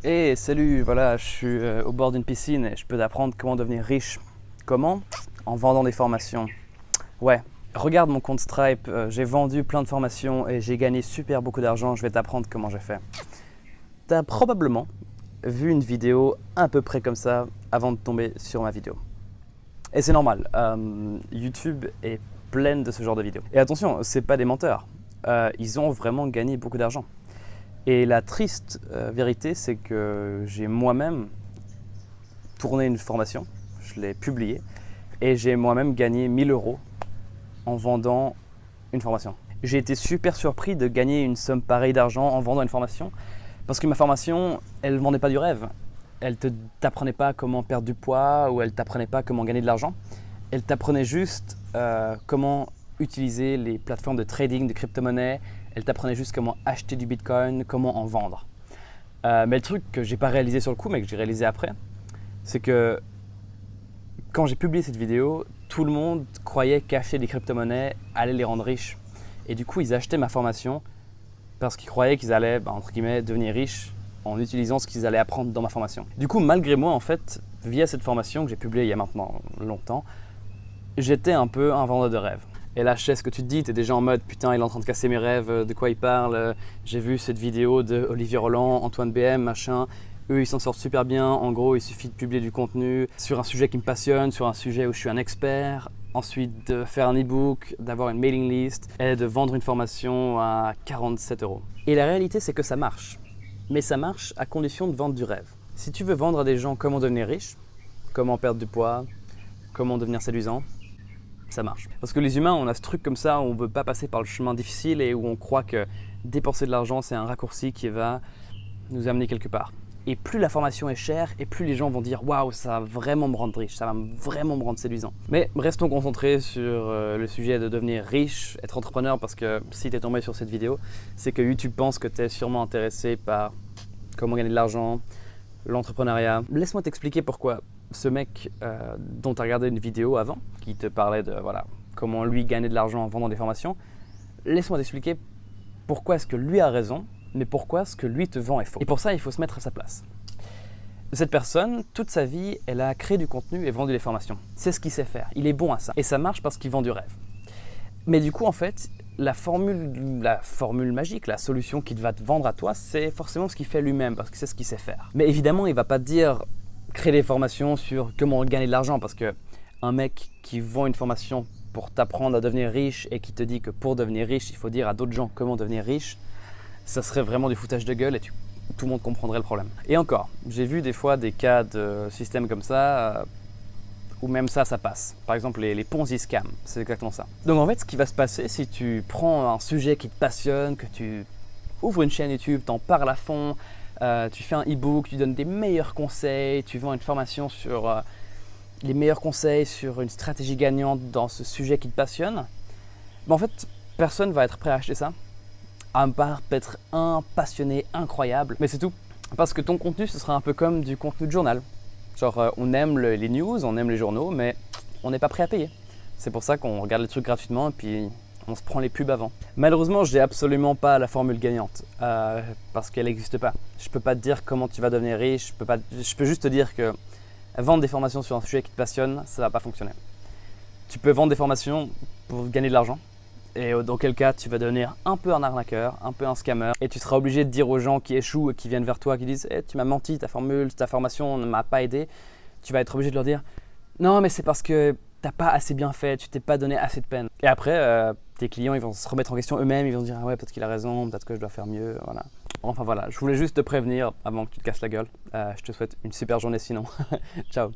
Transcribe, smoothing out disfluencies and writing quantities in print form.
Hey, salut, voilà, je suis au bord d'une piscine et je peux t'apprendre comment devenir riche. Comment? En vendant des formations. Ouais, regarde mon compte Stripe, j'ai vendu plein de formations et j'ai gagné super beaucoup d'argent, je vais t'apprendre comment j'ai fait. T'as probablement vu une vidéo à peu près comme ça avant de tomber sur ma vidéo. Et c'est normal, YouTube est pleine de ce genre de vidéos. Et attention, c'est pas des menteurs, ils ont vraiment gagné beaucoup d'argent. Et la triste vérité, c'est que j'ai moi-même tourné une formation, je l'ai publiée, et j'ai moi-même gagné 1000 € en vendant une formation. J'ai été super surpris de gagner une somme pareille d'argent en vendant une formation, parce que ma formation, elle ne vendait pas du rêve. Elle ne t'apprenait pas comment perdre du poids, ou elle ne t'apprenait pas comment gagner de l'argent. Elle t'apprenait juste comment utiliser les plateformes de trading, de crypto-monnaie. Elle t'apprenait juste comment acheter du Bitcoin, comment en vendre. Mais le truc que j'ai pas réalisé sur le coup, mais que j'ai réalisé après, c'est que quand j'ai publié cette vidéo, tout le monde croyait qu'acheter des crypto-monnaies allait les rendre riches. Et du coup, ils achetaient ma formation parce qu'ils croyaient qu'ils allaient, entre guillemets, devenir riches en utilisant ce qu'ils allaient apprendre dans ma formation. Du coup, malgré moi, en fait, via cette formation que j'ai publiée il y a maintenant longtemps, j'étais un peu un vendeur de rêves. Et là, je sais ce que tu te dis, tu es déjà en mode « Putain, il est en train de casser mes rêves, de quoi il parle ?» J'ai vu cette vidéo de Olivier Roland, Antoine BM, machin. Eux, ils s'en sortent super bien. En gros, il suffit de publier du contenu sur un sujet qui me passionne, sur un sujet où je suis un expert. Ensuite, de faire un e-book, d'avoir une mailing list et de vendre une formation à 47 €. Et la réalité, c'est que ça marche. Mais ça marche à condition de vendre du rêve. Si tu veux vendre à des gens comment devenir riche, comment perdre du poids, comment devenir séduisant, ça marche. Parce que les humains, on a ce truc comme ça où on ne veut pas passer par le chemin difficile et où on croit que dépenser de l'argent, c'est un raccourci qui va nous amener quelque part. Et plus la formation est chère, et plus les gens vont dire « Waouh, ça va vraiment me rendre riche, ça va vraiment me rendre séduisant ». Mais restons concentrés sur le sujet de devenir riche, être entrepreneur, parce que si tu es tombé sur cette vidéo, c'est que YouTube pense que tu es sûrement intéressé par comment gagner de l'argent, l'entrepreneuriat. Laisse-moi t'expliquer pourquoi ce mec dont tu as regardé une vidéo avant, qui te parlait de comment lui gagner de l'argent en vendant des formations, laisse-moi t'expliquer pourquoi est-ce que lui a raison, mais pourquoi ce que lui te vend est faux. Et pour ça, il faut se mettre à sa place. Cette personne, toute sa vie, elle a créé du contenu et vendu des formations. C'est ce qu'il sait faire. Il est bon à ça. Et ça marche parce qu'il vend du rêve. Mais du coup, en fait, la formule magique, la solution qu'il va te vendre à toi, c'est forcément ce qu'il fait lui-même, parce que c'est ce qu'il sait faire. Mais évidemment, il ne va pas te dire créer des formations sur comment gagner de l'argent, parce qu'un mec qui vend une formation pour t'apprendre à devenir riche et qui te dit que pour devenir riche, il faut dire à d'autres gens comment devenir riche, ça serait vraiment du foutage de gueule et tout le monde comprendrait le problème. Et encore, j'ai vu des fois des cas de systèmes comme ça où même ça passe. Par exemple, les Ponzi scams, c'est exactement ça. Donc en fait, ce qui va se passer si tu prends un sujet qui te passionne, que tu ouvres une chaîne YouTube, t'en parles à fond, tu fais un e-book, tu donnes des meilleurs conseils, tu vends une formation sur les meilleurs conseils sur une stratégie gagnante dans ce sujet qui te passionne, en fait, personne va être prêt à acheter ça, à part peut-être un passionné incroyable, mais c'est tout. Parce que ton contenu, ce sera un peu comme du contenu de journal. Genre, on aime les news, on aime les journaux, mais on n'est pas prêt à payer. C'est pour ça qu'on regarde les trucs gratuitement et puis on se prend les pubs avant. Malheureusement, je n'ai absolument pas la formule gagnante parce qu'elle n'existe pas. Je ne peux pas te dire comment tu vas devenir riche, je peux juste te dire que vendre des formations sur un sujet qui te passionne, ça ne va pas fonctionner. Tu peux vendre des formations pour gagner de l'argent et dans quel cas tu vas devenir un peu un arnaqueur, un peu un scammer et tu seras obligé de dire aux gens qui échouent et qui viennent vers toi, qui disent hey, « tu m'as menti, ta formation ne m'a pas aidé », tu vas être obligé de leur dire « non mais c'est parce que t'as pas assez bien fait, tu t'es pas donné assez de peine ». Et après, tes clients ils vont se remettre en question eux-mêmes, ils vont se dire « ah ouais, peut-être qu'il a raison, peut-être que je dois faire mieux ». Voilà. Enfin voilà, je voulais juste te prévenir avant que tu te casses la gueule. Je te souhaite une super journée sinon. Ciao.